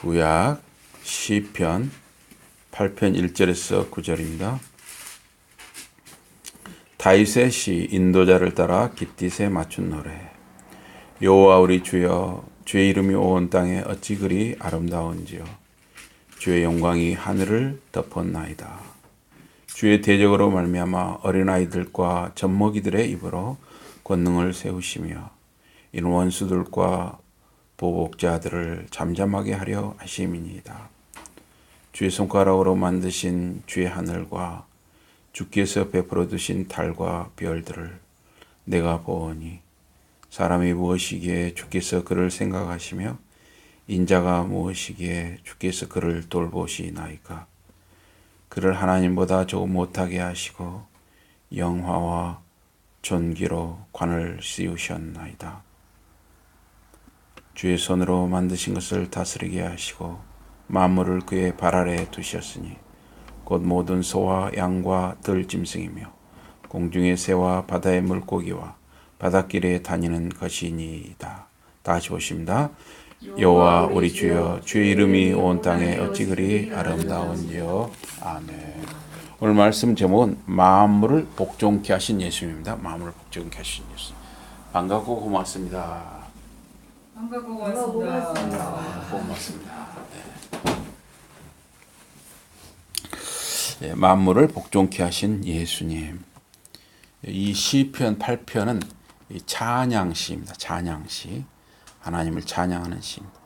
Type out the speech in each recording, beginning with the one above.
구약 시편 8편 1절에서 9절입니다. 다윗의 시 인도자를 따라 깃딧에 맞춘 노래. 여호와 우리 주여, 주의 이름이 온 땅에 어찌 그리 아름다운지요. 주의 영광이 하늘을 덮었나이다. 주의 대적으로 말미암아 어린아이들과 젖먹이들의 입으로 권능을 세우시며 이런 원수들과 보복자들을 잠잠하게 하려 하심이니이다. 주의 손가락으로 만드신 주의 하늘과 주께서 베풀어 두신 달과 별들을 내가 보오니 사람이 무엇이기에 주께서 그를 생각하시며 인자가 무엇이기에 주께서 그를 돌보시나이까. 그를 하나님보다 조금 못하게 하시고 영화와 존귀로 관을 씌우셨나이다. 주의 손으로 만드신 것을 다스리게 하시고 만물을 그의 발 아래에 두셨으니 곧 모든 소와 양과 들짐승이며 공중의 새와 바다의 물고기와 바닷길에 다니는 것이니이다. 다시 보십니다. 여호와 우리 주여, 주의 이름이 온 땅에 어찌 그리 아름다운지요. 아멘. 오늘 말씀 제목은 만물을 복종케 하신 예수님입니다. 만물을 복종케 하신 예수. 반갑고 고맙습니다. 반갑고 고맙습니다. 고맙습니다. 네, 만물을 복종케 하신 예수님. 이 시편 8편은 찬양시입니다. 찬양시. 하나님을 찬양하는 시입니다.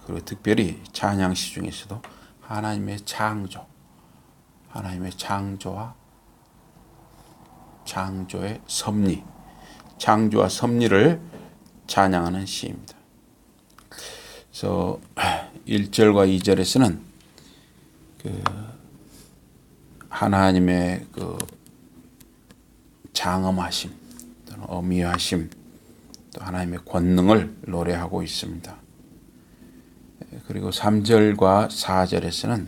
그리고 특별히 찬양시 중에서도 하나님의 창조, 하나님의 창조와 창조의 섭리, 창조와 섭리를 찬양하는 시입니다. 그래서 1절과 2절에서는 하나님의 장엄하심, 또는 어미하심, 또 하나님의 권능을 노래하고 있습니다. 그리고 3절과 4절에서는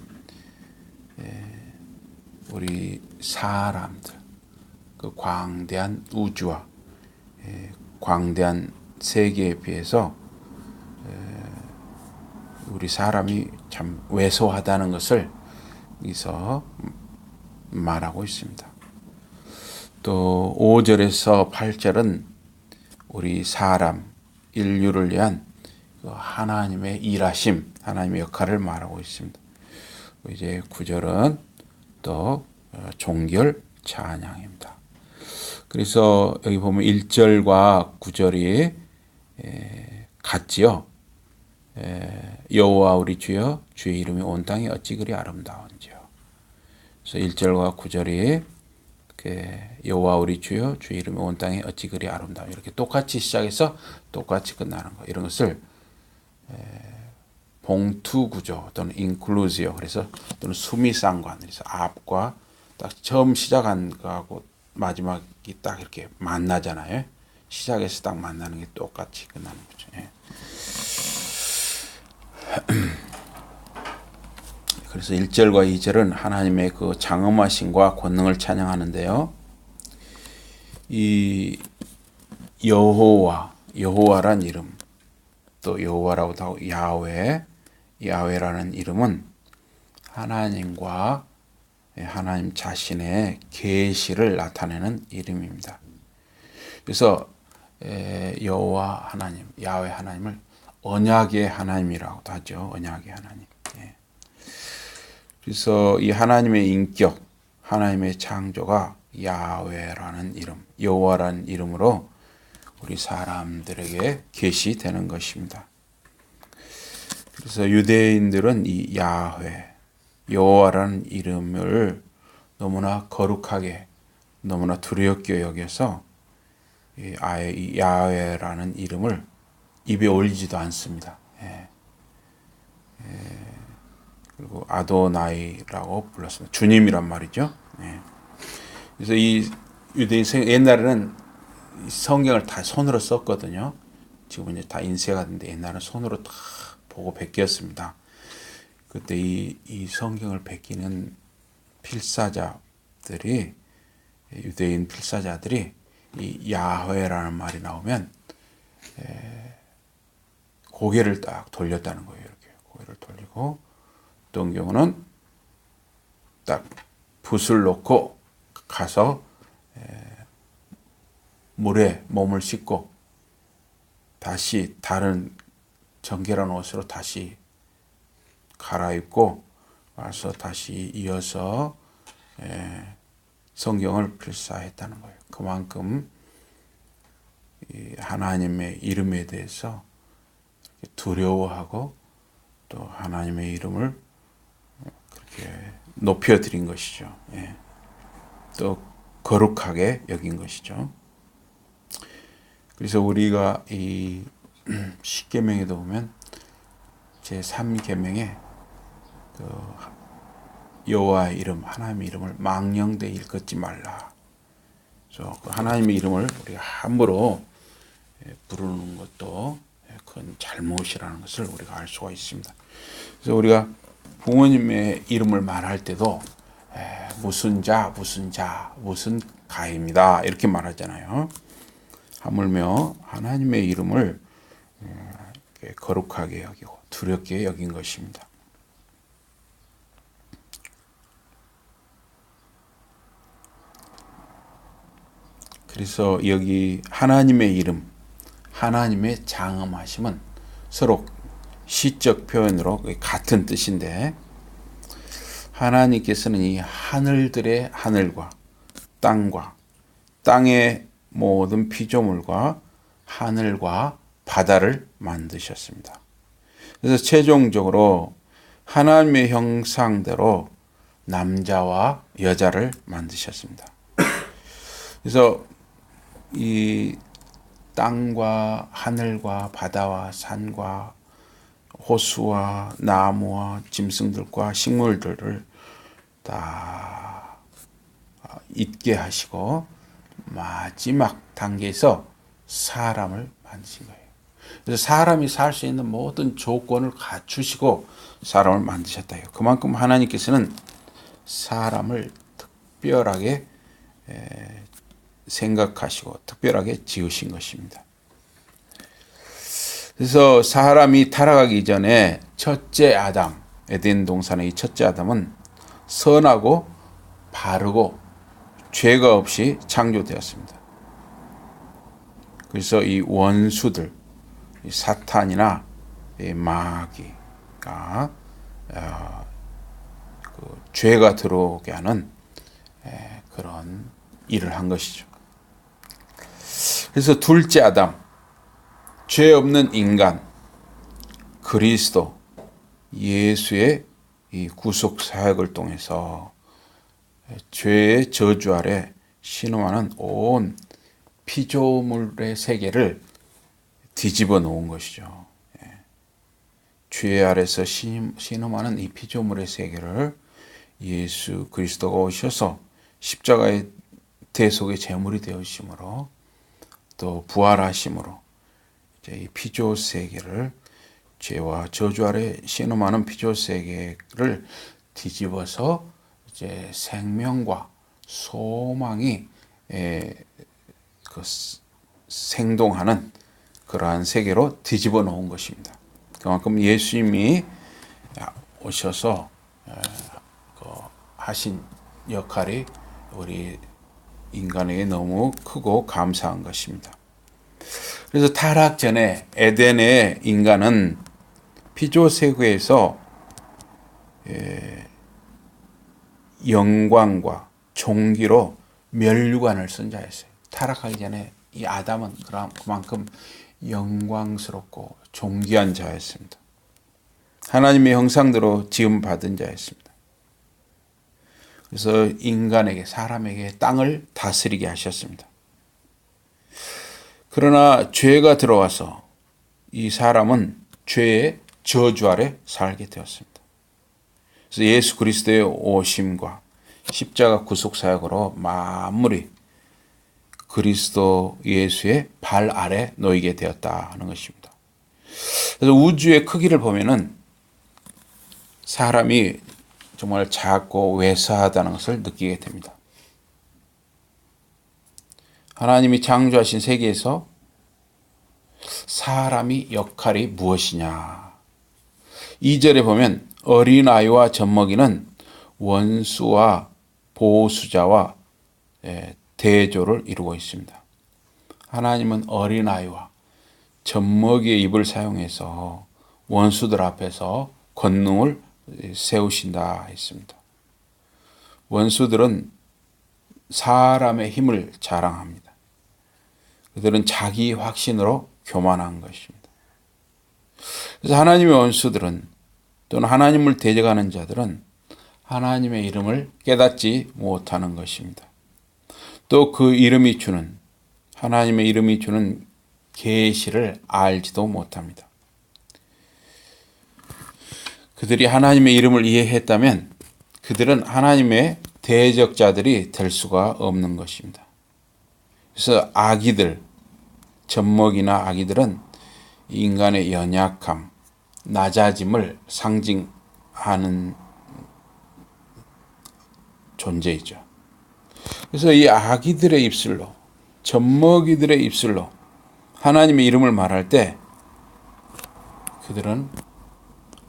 우리 사람들, 그 광대한 우주와 광대한 세계에 비해서 우리 사람이 참 왜소하다는 것을 여기서 말하고 있습니다. 또 5절에서 8절은 우리 사람, 인류를 위한 하나님의 일하심, 하나님의 역할을 말하고 있습니다. 이제 9절은 또 종결 찬양입니다. 그래서 여기 보면 1절과 9절이 같지요. 여호와 우리 주여, 주의 이름이 온 땅에 어찌 그리 아름다운지요. 그래서 1절과 9절이 여호와 우리 주여, 주의 이름이 온 땅에 어찌 그리 아름다운, 이렇게 똑같이 시작해서 똑같이 끝나는 거, 이런 것을 봉투 구조 또는 인클루지오, 그래서 또는 수미상관, 그래서 앞과 딱 처음 시작한 거하고 마지막이 딱 이렇게 만나잖아요. 시작에서 딱 만나는 게 똑같이 끝나는 거죠. 그래서 1절과 2절은 하나님의 그 장엄하심과 권능을 찬양하는데요. 이 여호와란 이름, 또 여호와라고도 하고 야훼라는 이름은 하나님과 하나님 자신의 계시를 나타내는 이름입니다. 그래서 여호와 하나님, 야훼 하나님을 언약의 하나님이라고도 하죠. 언약의 하나님. 그래서 이 하나님의 인격, 하나님의 창조가 야훼라는 이름, 여호와라는 이름으로 우리 사람들에게 계시되는 것입니다. 그래서 유대인들은 이 야훼, 여호와라는 이름을 너무나 거룩하게, 너무나 두렵게 여겨서 아예 이 야훼라는 이름을 입에 올리지도 않습니다. 그리고 아도나이라고 불렀습니다. 주님이란 말이죠. 그래서 이 유대인 옛날에는 성경을 다 손으로 썼거든요. 지금은 이제 다 인쇄가 됐는데 옛날에는 손으로 다 보고 베꼈습니다. 그때 이 성경을 베끼는 필사자들이, 유대인 필사자들이 이 야훼라는 말이 나오면 고개를 딱 돌렸다는 거예요. 하고, 어떤 경우는 딱 붓을 놓고 가서 물에 몸을 씻고 다시 다른 정결한 옷으로 다시 갈아입고 와서 다시 이어서 성경을 필사했다는 거예요. 그만큼 하나님의 이름에 대해서 두려워하고 또 하나님의 이름을 그렇게 높여드린 것이죠. 또 거룩하게 여긴 것이죠. 그래서 우리가 이 10계명에도 보면 제3계명에 그 여호와의 이름, 하나님의 이름을 망령되이 일컫지 말라. 그래서 그 하나님의 이름을 우리가 함부로 부르는 것도 큰 잘못이라는 것을 우리가 알 수가 있습니다. 그래서 우리가 부모님의 이름을 말할 때도 무슨 자, 무슨 가입니다. 이렇게 말하잖아요. 하물며 하나님의 이름을 거룩하게 여기고 두렵게 여긴 것입니다. 그래서 여기 하나님의 이름, 하나님의 장엄하심은 서로 시적 표현으로 같은 뜻인데, 하나님께서는 이 하늘들의 하늘과 땅의 모든 피조물과 하늘과 바다를 만드셨습니다. 그래서 최종적으로 하나님의 형상대로 남자와 여자를 만드셨습니다. 그래서 이 땅과 하늘과 바다와 산과 호수와 나무와 짐승들과 식물들을 다 있게 하시고 마지막 단계에서 사람을 만드신 거예요. 그래서 사람이 살 수 있는 모든 조건을 갖추시고 사람을 만드셨다. 그만큼 하나님께서는 사람을 특별하게 생각하시고 특별하게 지으신 것입니다. 그래서 사람이 타락하기 전에 첫째 아담, 에덴 동산의 이 첫째 아담은 선하고 바르고 죄가 없이 창조되었습니다. 그래서 이 원수들, 이 사탄이나 이 마귀가 그 죄가 들어오게 하는 그런 일을 한 것이죠. 그래서 둘째 아담, 죄 없는 인간, 그리스도, 예수의 이 구속 사역을 통해서 죄의 저주 아래 신음하는 온 피조물의 세계를 뒤집어 놓은 것이죠. 죄 아래서 신음하는 이 피조물의 세계를 예수 그리스도가 오셔서 십자가의 대속의 제물이 되어심으로 또 부활하심으로 이제 이 피조 세계를 죄와 저주 아래 신음하는 피조 세계를 뒤집어서 이제 생명과 소망이 그 생동하는 그러한 세계로 뒤집어 놓은 것입니다. 그만큼 예수님이 오셔서 하신 역할이 우리 인간에게 너무 크고 감사한 것입니다. 그래서 타락 전에 에덴의 인간은 피조 세계에서 영광과 존귀로 면류관을 쓴 자였어요. 타락하기 전에 이 아담은 그만큼 영광스럽고 존귀한 자였습니다. 하나님의 형상대로 지음 받은 자였습니다. 그래서 인간에게, 사람에게 땅을 다스리게 하셨습니다. 그러나 죄가 들어와서 이 사람은 죄의 저주 아래 살게 되었습니다. 그래서 예수 그리스도의 오심과 십자가 구속 사역으로 만물이 그리스도 예수의 발 아래 놓이게 되었다는 것입니다. 그래서 우주의 크기를 보면은 사람이 정말 작고 외사하다는 것을 느끼게 됩니다. 하나님이 창조하신 세계에서 사람의 역할이 무엇이냐? 2절에 보면 어린아이와 젖먹이는 원수와 보수자와 대조를 이루고 있습니다. 하나님은 어린아이와 젖먹이의 입을 사용해서 원수들 앞에서 권능을 세우신다 했습니다. 원수들은 사람의 힘을 자랑합니다. 그들은 자기 확신으로 교만한 것입니다. 그래서 하나님의 원수들은 또는 하나님을 대적하는 자들은 하나님의 이름을 깨닫지 못하는 것입니다. 또 그 이름이 주는 하나님의 이름이 주는 계시를 알지도 못합니다. 그들이 하나님의 이름을 이해했다면 그들은 하나님의 대적자들이 될 수가 없는 것입니다. 그래서 아기들, 젖먹이나 아기들은 인간의 연약함, 낮아짐을 상징하는 존재이죠. 그래서 이 아기들의 입술로, 젖먹이들의 입술로 하나님의 이름을 말할 때 그들은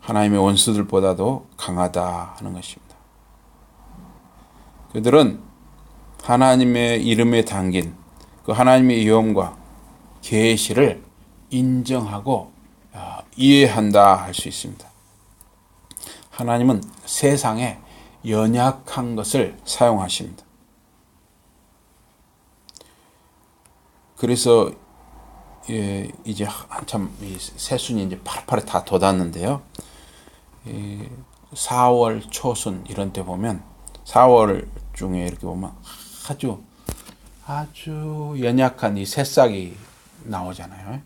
하나님의 원수들보다도 강하다 하는 것입니다. 그들은 하나님의 이름에 담긴 그 하나님의 위엄과 계시를 인정하고 이해한다 할 수 있습니다. 하나님은 세상에 연약한 것을 사용하십니다. 그래서 이제 한참 새순이 이제 팔팔에 다 돋았는데요. 4월 초순 이런 때 보면 4월 중에 이렇게 보면 아주 연약한 이 새싹이 나오잖아요.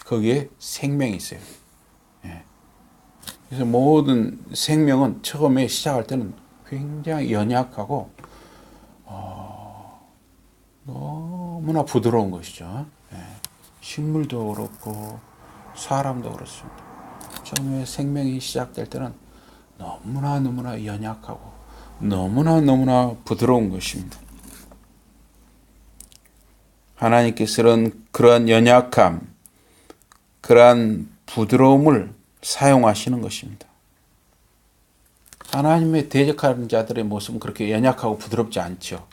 거기에 생명이 있어요. 그래서 모든 생명은 처음에 시작할 때는 굉장히 연약하고 너무나 부드러운 것이죠. 식물도 그렇고 사람도 그렇습니다. 처음에 생명이 시작될 때는 너무나 연약하고 너무나 부드러운 것입니다. 하나님께서는 그러한 연약함, 그러한 부드러움을 사용하시는 것입니다. 하나님의 대적하는 자들의 모습은 그렇게 연약하고 부드럽지 않죠.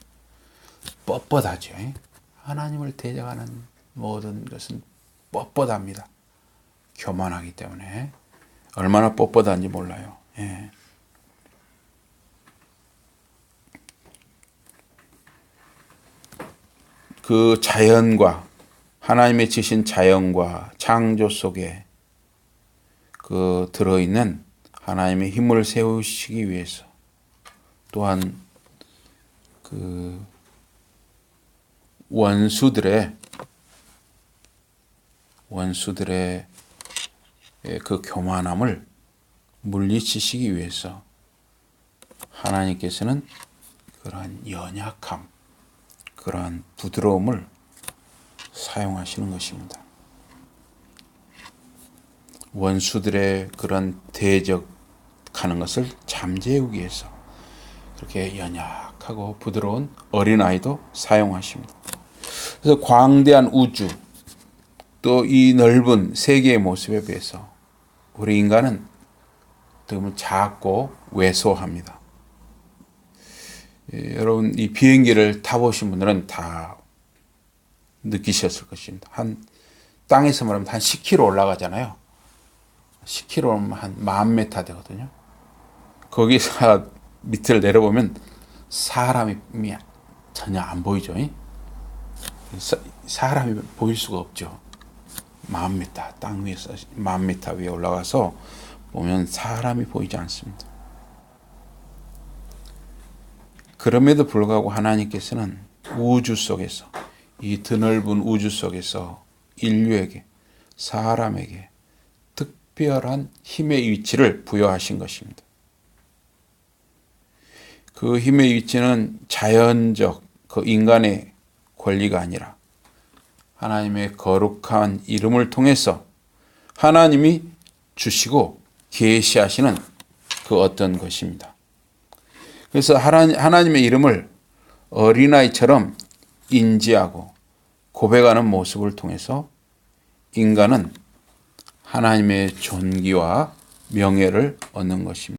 뻣뻣하죠. 하나님을 대적하는 모든 것은 뻣뻣합니다. 교만하기 때문에 얼마나 뻣뻣한지 몰라요. 그 자연과 하나님의 지신 자연과 창조 속에 그 들어있는 하나님의 힘을 세우시기 위해서 또한 그 원수들의 그 교만함을 물리치시기 위해서 하나님께서는 그러한 연약함, 그러한 부드러움을 사용하시는 것입니다. 원수들의 그런 대적하는 것을 잠재우기 위해서 그렇게 연약하고 부드러운 어린아이도 사용하십니다. 그래서 광대한 우주, 또 이 넓은 세계의 모습에 비해서 우리 인간은 너무 작고 왜소합니다. 여러분 이 비행기를 타보신 분들은 다 느끼셨을 것입니다. 땅에서 말하면 한 10km 올라가잖아요. 10km면 한 10,000m 되거든요. 거기서 밑을 내려보면 사람이 전혀 안 보이죠. 사람이 보일 수가 없죠. 10,000m, 땅 위에서 10,000m 위에 올라가서 보면 사람이 보이지 않습니다. 그럼에도 불구하고 하나님께서는 우주 속에서, 이 드넓은 우주 속에서 인류에게, 사람에게 특별한 힘의 위치를 부여하신 것입니다. 그 힘의 위치는 자연적 그 인간의 권리가 아니라 하나님의 거룩한 이름을 통해서 하나님이 주시고 계시하시는 그 어떤 것입니다. 그래서 하나님의 이름을 어린아이처럼 인지하고 고백하는 모습을 통해서 인간은 하나님의 존귀와 명예를 얻는 것입니다.